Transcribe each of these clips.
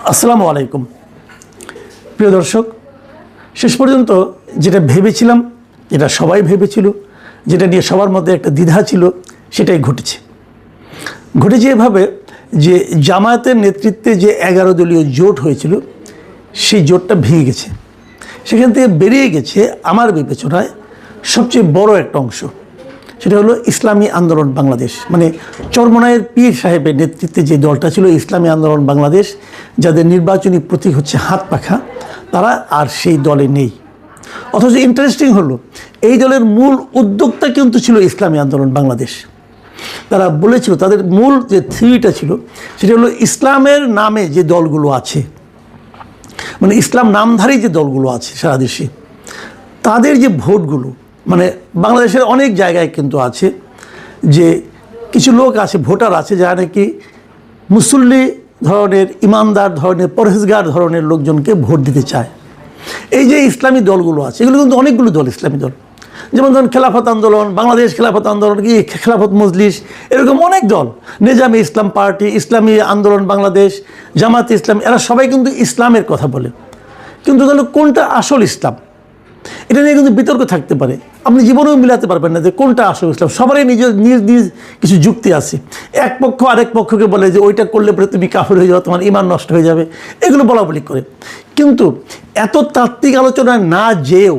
আসসালামু আলাইকুম প্রিয় দর্শক, শেষ পর্যন্ত যেটা ভেবেছিলাম, যেটা সবাই ভেবেছিল, যেটা নিয়ে সবার মধ্যে একটা দ্বিধা ছিল, সেটাই ঘটেছে এভাবে যে জামায়াতের নেতৃত্বে যে 11 দলীয় জোট হয়েছিল সেই জোটটা ভেঙে গেছে। সেখান থেকে বেরিয়ে গেছে আমার বিবেচনায় সবচেয়ে বড় একটা অংশ, সেটা হলো ইসলামী আন্দোলন বাংলাদেশ। মানে চরমনায়ের পীর সাহেবের নেতৃত্বে যে দলটা ছিল ইসলামী আন্দোলন বাংলাদেশ, যাদের নির্বাচনী প্রতীক হচ্ছে হাত পাখা, তারা আর সেই দলে নেই। অথচ ইন্টারেস্টিং হলো, এই দলের মূল উদ্যোক্তা কিন্তু ছিল ইসলামী আন্দোলন বাংলাদেশ। তারা বলেছিল, তাদের মূল যে থিওরিটা ছিল সেটা হলো ইসলামের নামে যে দলগুলো আছে, মানে ইসলাম নামধারী যে দলগুলো আছে সারা দেশে, তাদের যে ভোটগুলো, মানে বাংলাদেশের অনেক জায়গায় কিন্তু আছে যে কিছু লোক আছে, ভোটার আছে, যারা নাকি মুসল্লি ধরনের, ইমানদার ধরনের, পরহেজগার ধরনের লোকজনকে ভোট দিতে চায়। এই যে ইসলামী দলগুলো আছে, এগুলো কিন্তু অনেকগুলো দল, ইসলামী দল, যেমন ধরুন খেলাফত আন্দোলন, বাংলাদেশ খেলাফত আন্দোলন, কি খেলাফত মজলিস, এরকম অনেক দল, নিজামী ইসলাম পার্টি, ইসলামী আন্দোলন বাংলাদেশ, জামাত ইসলাম, এরা সবাই কিন্তু ইসলামের কথা বলে। কিন্তু তাহলে কোনটা আসল ইসলাম, এটা নিয়ে কিন্তু বিতর্ক থাকতে পারে। আপনি জীবনেও মিলাতে পারবেন না যে কোনটা আসল ইসলাম। সবারই নিজ নিজ কিছু যুক্তি আছে। এক পক্ষ আরেক পক্ষকে বলে যে ওইটা করলে পরে তুমি কাফের হয়ে যাও, তোমার ঈমান নষ্ট হয়ে যাবে, এগুলো বলা বলি করে। কিন্তু এত তাত্ত্বিক আলোচনায় না যেও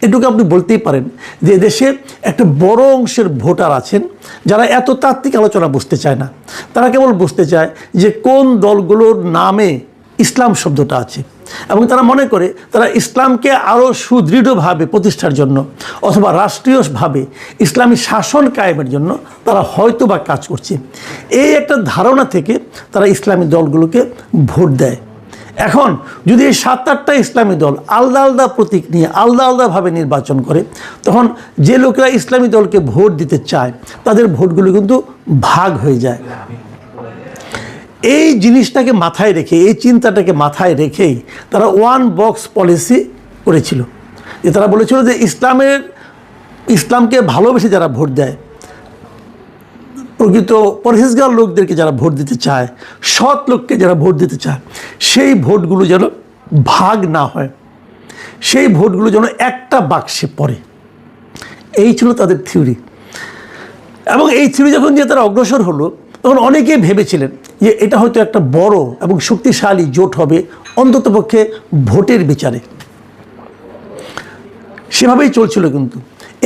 এটুকু আপনি বলতেই পারেন যে দেশের একটা বড় অংশের ভোটার আছেন যারা এত তাত্ত্বিক আলোচনা বুঝতে চায় না। তারা কেবল বুঝতে চায় যে কোন দলগুলোর নামে ইসলাম শব্দটা আছে, এবং তারা মনে করে তারা ইসলামকে আরও সুদৃঢ়ভাবে প্রতিষ্ঠার জন্য অথবা রাষ্ট্রীয়ভাবে ইসলামী শাসন কায়েমের জন্য তারা হয়তো বা কাজ করছে। এই একটা ধারণা থেকে তারা ইসলামী দলগুলোকে ভোট দেয়। এখন যদি এই 7-8টা ইসলামী দল আলাদা আলাদা প্রতীক নিয়ে আলাদা আলাদাভাবে নির্বাচন করে, তখন যে লোকেরা ইসলামী দলকে ভোট দিতে চায় তাদের ভোটগুলো কিন্তু ভাগ হয়ে যায়। এই জিনিসটাকে মাথায় রেখে, এই চিন্তাটাকে মাথায় রেখেই তারা ওয়ান বক্স পলিসি করেছিল। যে তারা বলেছিল যে ইসলামকে ভালোবেসে যারা ভোট দেয়, প্রকৃত পরহেজগার লোকদেরকে যারা ভোট দিতে চায়, সৎ লোককে যারা ভোট দিতে চায়, সেই ভোটগুলো যেন ভাগ না হয়, সেই ভোটগুলো যেন একটা বাক্সে পড়ে। এই ছিল তাদের থিওরি। এবং এই থিওরি যখন যে তারা অগ্রসর হলো, তখন অনেকেই ভেবেছিলেন যে এটা হয়তো একটা বড় এবং শক্তিশালী জোট হবে, অন্ততপক্ষে ভোটের বিচারে। সেভাবেই চলছিল। কিন্তু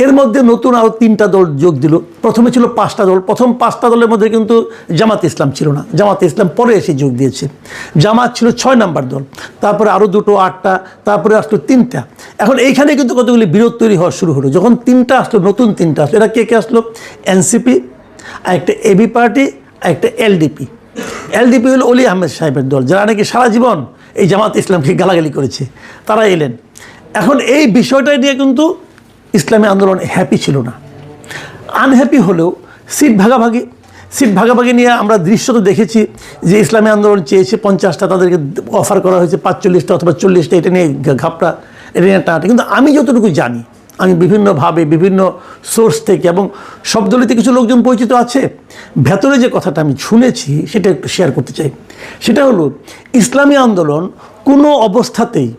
এর মধ্যে নতুন আরও 3টা দল যোগ দিল। প্রথমে ছিল 5টা দল। প্রথম 5টা দলের মধ্যে কিন্তু জামাত ইসলাম ছিল না, জামাত ইসলাম পরে এসে যোগ দিয়েছে। জামাত ছিল 6 নম্বর দল, তারপরে আরও 2টো 8টা, তারপরে আসলো 3টা। এখন এইখানে কিন্তু কতগুলি বিরোধ তৈরি হওয়া শুরু হলো। যখন 3টা আসলো, নতুন 3টা আসলো, এরা কে কে আসলো? এনসিপি, একটা এবি পার্টি, একটা এলডিপি। এলডিপি হলো অলি আহমেদ সাহেবের দল, যারা নাকি সারা জীবন এই জামাত ইসলামকে গালাগালি করেছে, তারা এলেন। এখন এই বিষয়টা নিয়ে কিন্তু ইসলামী আন্দোলন হ্যাপি ছিল না। আনহ্যাপি হলেও সিট ভাগাভাগি নিয়ে আমরা দৃশ্য তো দেখেছি যে ইসলামী আন্দোলন চেয়েছে 50টা, তাদেরকে অফার করা হয়েছে 45টা অথবা 40টা। এটা নিয়ে ঘাপটা, এটা নিয়ে টাটা। কিন্তু আমি যতটুকু জানি, আমি বিভিন্নভাবে বিভিন্ন সোর্স থেকে এবং সব দলিতে কিছু লোকজন পরিচিত আছে, ভেতরে যে কথাটা আমি শুনেছি সেটা একটু শেয়ার করতে চাই। সেটা হলো, ইসলামী আন্দোলন কোনো অবস্থাতেই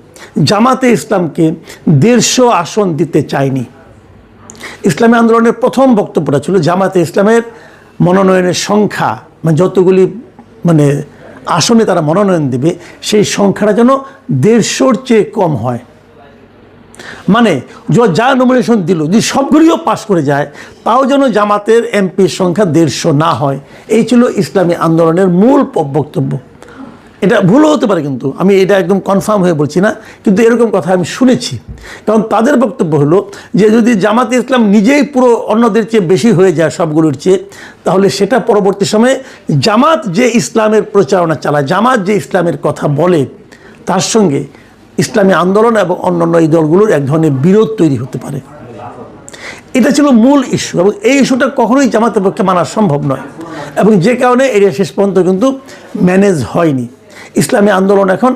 জামাতে ইসলামকে 150 আসন দিতে চায়নি। ইসলামী আন্দোলনের প্রথম বক্তব্যটা ছিল জামাতে ইসলামের মনোনয়নের সংখ্যা, মানে যতগুলি আসনে তারা মনোনয়ন দেবে, সেই সংখ্যাটা যেন 150-র চেয়ে কম হয়। মানে যা নমিনেশন দিল, যদি সবগুলিও পাস করে যায়, তাও যেন জামাতের এমপির সংখ্যা 150 না হয়। এই ছিল ইসলামী আন্দোলনের মূল বক্তব্য। এটা ভুলও হতে পারে, কিন্তু আমি এটা একদম কনফার্ম হয়ে বলছি না, কিন্তু এরকম কথা আমি শুনেছি। কারণ তাদের বক্তব্য হলো যে যদি জামাতে ইসলাম নিজেই পুরো অন্যদের চেয়ে বেশি হয়ে যায় সবগুলোর চেয়ে, তাহলে সেটা পরবর্তী সময়ে জামাত যে ইসলামের প্রচারণা চালায়, জামাত যে ইসলামের কথা বলে, তার সঙ্গে ইসলামী আন্দোলন এবং অন্যান্য এই দলগুলোর এক ধরনের বিরোধ তৈরি হতে পারে। এটা ছিল মূল ইস্যু, এবং এই ইস্যুটা কখনোই জামাতের পক্ষে মানা সম্ভব নয়, এবং যে কারণে এটা শেষ পর্যন্ত কিন্তু ম্যানেজ হয়নি। ইসলামী আন্দোলন এখন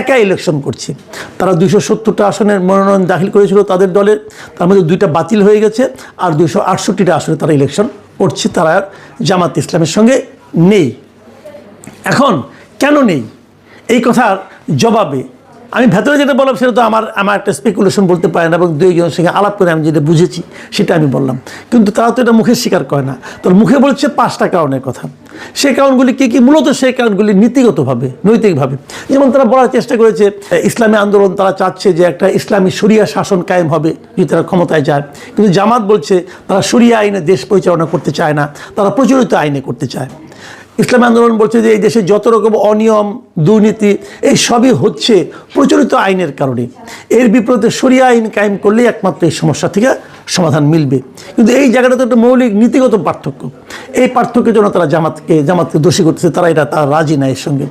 একা ইলেকশন করছে। তারা 270টা আসনের মনোনয়ন দাখিল করেছিল তাদের দলের, তার মধ্যে 2টা বাতিল হয়ে গেছে, আর 268টা আসনে তারা ইলেকশন করছে। তারা আর জামাত ইসলামের সঙ্গে নেই। এখন কেন নেই? এই কথার জবাবে আমি ভেতরে যেটা বললাম সেটা তো আমার একটা স্পেকুলেশন বলতে পারে না, এবং দুইজনের সঙ্গে আলাপ করে আমি যেটা বুঝেছি সেটা আমি বললাম। কিন্তু তারা তো এটা মুখে স্বীকার করে না। তো মুখে বলছে 5টা কারণের কথা। সেই কারণগুলি কী কী? মূলত সেই কারণগুলি নীতিগতভাবে, নৈতিকভাবে। যেমন তারা বলার চেষ্টা করেছে ইসলামী আন্দোলন তারা চাচ্ছে যে একটা ইসলামী শরিয়া শাসন কায়েম হবে যদি তারা ক্ষমতায় যায়। কিন্তু জামাত বলছে তারা শরিয়া আইনে দেশ পরিচালনা করতে চায় না, তারা প্রচলিত আইনে করতে চায়। ইসলামী আন্দোলন বলছে যে এই দেশে যত রকম অনিয়ম, দুর্নীতি, এই সবই হচ্ছে প্রচলিত আইনের কারণে। এর বিপরীতে শরিয়া আইন কায়েম করলেই একমাত্র এই সমস্যা থেকে সমাধান মিলবে। কিন্তু এই জায়গাটা তো একটা মৌলিক নীতিগত পার্থক্য। এই পার্থক্যের জন্য তারা জামাতকে দোষী করতেছে, তারা রাজি না এর সঙ্গে।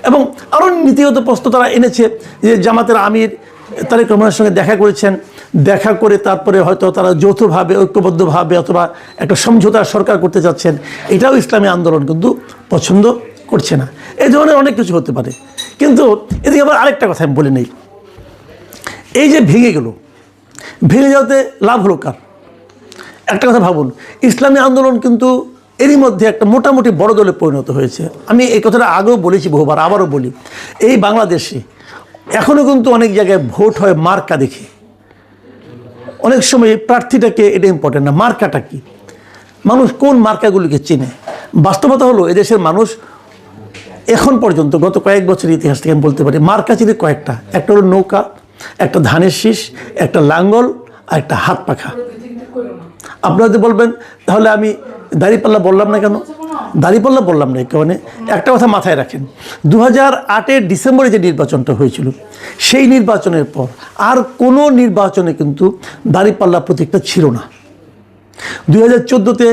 এবং আরও নীতিগত প্রশ্ন তারা এনেছে যে জামাতের আমির তারেক রহমানের সঙ্গে দেখা করেছেন, দেখা করে তারপরে হয়তো তারা যৌথভাবে, ঐক্যবদ্ধভাবে অথবা একটা সমঝোতার সরকার করতে যাচ্ছেন। এটাও ইসলামী আন্দোলন কিন্তু পছন্দ করছে না। এই ধরনের অনেক কিছু হতে পারে। কিন্তু এদিকে আবার আরেকটা কথা আমি বলে নেই, এই যে ভেঙে যাওয়াতে লাভ হলো কার? একটা কথা ভাবুন, ইসলামী আন্দোলন কিন্তু এরই মধ্যে একটা মোটামুটি বড় দলে পরিণত হয়েছে। আমি এই কথাটা আগেও বলেছি বহুবার, আবারও বলি, এই বাংলাদেশে এখনও কিন্তু অনেক জায়গায় ভোট হয় মার্কা দেখে। অনেক সময় প্রার্থীটাকে এটা ইম্পর্টেন্ট না, মার্কাটা কি, মানুষ কোন মার্কাগুলিকে চেনে। বাস্তবতা হলো এদেশের মানুষ এখন পর্যন্ত গত কয়েক বছরের ইতিহাস থেকে আমি বলতে পারি মার্কা চিনে কয়েকটা। একটা হলো নৌকা, একটা ধানের শীষ, একটা লাঙ্গল, আর একটা হাত পাখা। আপনারা যদি বলবেন তাহলে আমি দাঁড়িপাল্লা বললাম না কেন? দাঁড়িপাল্লা বললাম না কারণে একটা কথা মাথায় রাখেন, 2008-এর ডিসেম্বরে যে নির্বাচনটা হয়েছিল, সেই নির্বাচনের পর আর কোনো নির্বাচনে কিন্তু দাঁড়িপাল্লা প্রতীকটা ছিল না। 2014-তে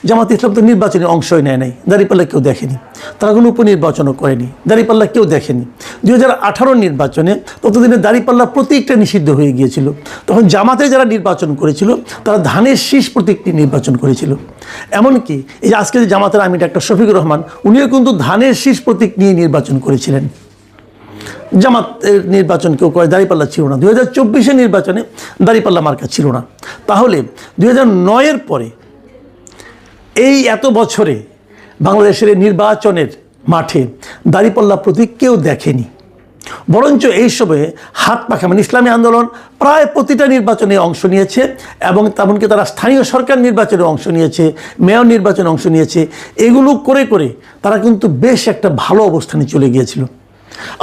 জামাত ইসলাম তো নির্বাচনে অংশই নেয় নাই, দাঁড়িপাল্লা কেউ দেখেনি। তারা কোনো উপনির্বাচনও করেনি, দাঁড়িপাল্লা কেউ দেখেনি। 2018 নির্বাচনে ততদিনে দাঁড়িপাল্লা প্রতীকটা নিষিদ্ধ হয়ে গিয়েছিল। তখন জামাতে যারা নির্বাচন করেছিল তারা ধানের শীষ প্রতীকটি নির্বাচন করেছিল। এমনকি এই যে আজকে যে জামাতের আমির ডাক্তার শফিকুর রহমান, উনিও কিন্তু ধানের শীষ প্রতীক নিয়ে নির্বাচন করেছিলেন। জামাতের নির্বাচন কেউ করে, দাঁড়িপাল্লা ছিল না। 2024-এর নির্বাচনে দাঁড়িপাল্লা মার্কা ছিল না। তাহলে 2009-এর পরে এই এত বছরে বাংলাদেশের নির্বাচনের মাঠে দাঁড়িপাল্লা প্রতীক কেউ দেখেনি। বরঞ্চ এই সময়ে হাত পাখা মানে ইসলামী আন্দোলন প্রায় প্রতিটা নির্বাচনে অংশ নিয়েছে, এবং তেমনকি তারা স্থানীয় সরকার নির্বাচনে অংশ নিয়েছে, মেয়র নির্বাচনে অংশ নিয়েছে। এগুলো করে করে তারা কিন্তু বেশ একটা ভালো অবস্থানে চলে গিয়েছিল।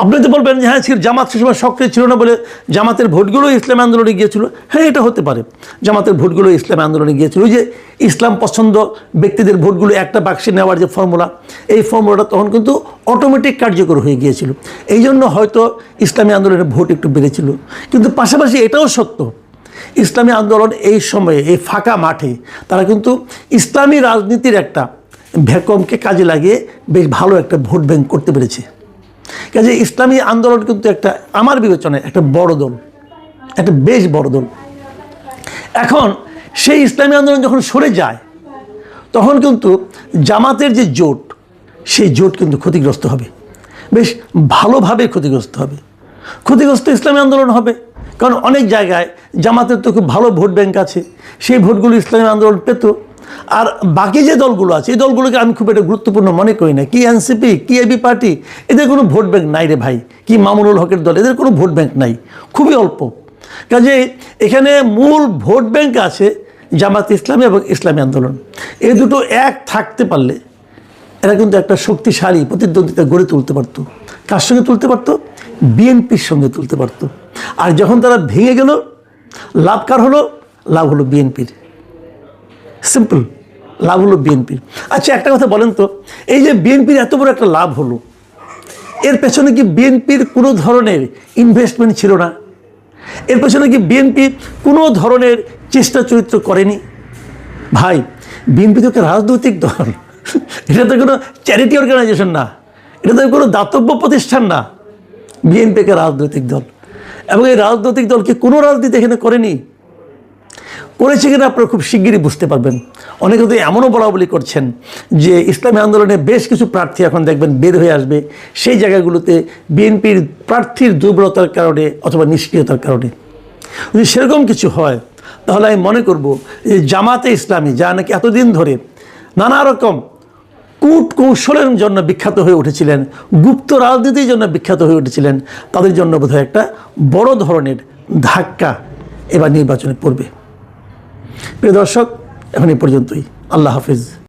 আপনি তো বলবেন যে হ্যাঁ জামাত সে সময় সক্রিয় ছিল না বলে জামাতের ভোটগুলো ইসলামী আন্দোলনে গিয়েছিল। হ্যাঁ, এটা হতে পারে, জামাতের ভোটগুলো ইসলামী আন্দোলনে গিয়েছিল। ওই যে ইসলাম পছন্দ ব্যক্তিদের ভোটগুলো একটা বাক্সে নেওয়ার যে ফর্মুলা, এই ফর্মুলাটা তখন কিন্তু অটোমেটিক কার্যকর হয়ে গিয়েছিল। এই জন্য হয়তো ইসলামী আন্দোলনের ভোট একটু বেড়েছিল। কিন্তু পাশাপাশি এটাও সত্য, ইসলামী আন্দোলন এই সময়ে এই ফাঁকা মাঠে তারা কিন্তু ইসলামী রাজনীতির একটা ভ্যাকুয়ামকে কাজে লাগিয়ে বেশ ভালো একটা ভোট ব্যাংক করতে পেরেছে। কাজে ইসলামী আন্দোলন কিন্তু একটা আমার বিবেচনায় একটা বড় দল, একটা বেশ বড় দল। এখন সেই ইসলামী আন্দোলন যখন সরে যায় তখন কিন্তু জামাতের যে জোট, সেই জোট কিন্তু ক্ষতিগ্রস্ত হবে, বেশ ভালোভাবে ক্ষতিগ্রস্ত হবে। ক্ষতিগ্রস্ত ইসলামী আন্দোলন হবে, কারণ অনেক জায়গায় জামাতের তো খুব ভালো ভোট ব্যাংক আছে, সেই ভোটগুলো ইসলামী আন্দোলন পেত। আর বাকি যে দলগুলো আছে এই দলগুলোকে আমি খুব একটা গুরুত্বপূর্ণ মনে করি না। কি এনসিপি, কি এবি পার্টি, এদের কোনো ভোট ব্যাংক নাই রে ভাই। কি মামুনুল হকের দল, এদের কোনো ভোট ব্যাংক নাই, খুবই অল্প। কাজে এখানে মূল ভোট ব্যাংক আছে জামাত ইসলামী এবং ইসলামী আন্দোলন। এই দুটো এক থাকতে পারলে এরা কিন্তু একটা শক্তিশালী প্রতিদ্বন্দ্বিতা গড়ে তুলতে পারত। কার সঙ্গে তুলতে পারত? বিএনপির সঙ্গে তুলতে পারত। আর যখন তারা ভেঙে গেল, লাভ কার হলো? লাভ হলো বিএনপির। সিম্পল, লাভ হলো বিএনপির। আচ্ছা একটা কথা বলেন তো, এই যে বিএনপির এত বড় একটা লাভ হলো, এর পেছনে কি বিএনপির কোনো ধরনের ইনভেস্টমেন্ট ছিল না? এর পেছনে কি বিএনপি কোনো ধরনের চেষ্টা চরিত্র করেনি? ভাই, বিএনপি তো একটা রাজনৈতিক দল, এটা তো কোনো চ্যারিটি অর্গানাইজেশন না, এটা তো কোনো দাতব্য প্রতিষ্ঠান না। বিএনপি একটা রাজনৈতিক দল, এবং এই রাজনৈতিক দলকে কোনো রাজনীতি এখানে করেনি। করেছে কিনা আপনারা খুব শিগগিরই বুঝতে পারবেন। অনেকে তো এমনও বলা বলি করছেন যে ইসলামী আন্দোলনে বেশ কিছু প্রার্থী এখন দেখবেন বের হয়ে আসবে সেই জায়গাগুলোতে বিএনপির প্রার্থীর দুর্বলতার কারণে অথবা নিষ্ক্রিয়তার কারণে। যদি সেরকম কিছু হয় তাহলে আমি মনে করব যে জামাতে ইসলামী, যা নাকি এতদিন ধরে নানা রকম কূট কৌশলের জন্য বিখ্যাত হয়ে উঠেছিলেন, গুপ্ত রাজনীতির জন্য বিখ্যাত হয়ে উঠেছিলেন, তাদের জন্য বোধহয় একটা বড় ধরনের ধাক্কা এবার নির্বাচনে পড়বে। প্রিয় দর্শক, এখন এই পর্যন্তই। আল্লাহ হাফিজ।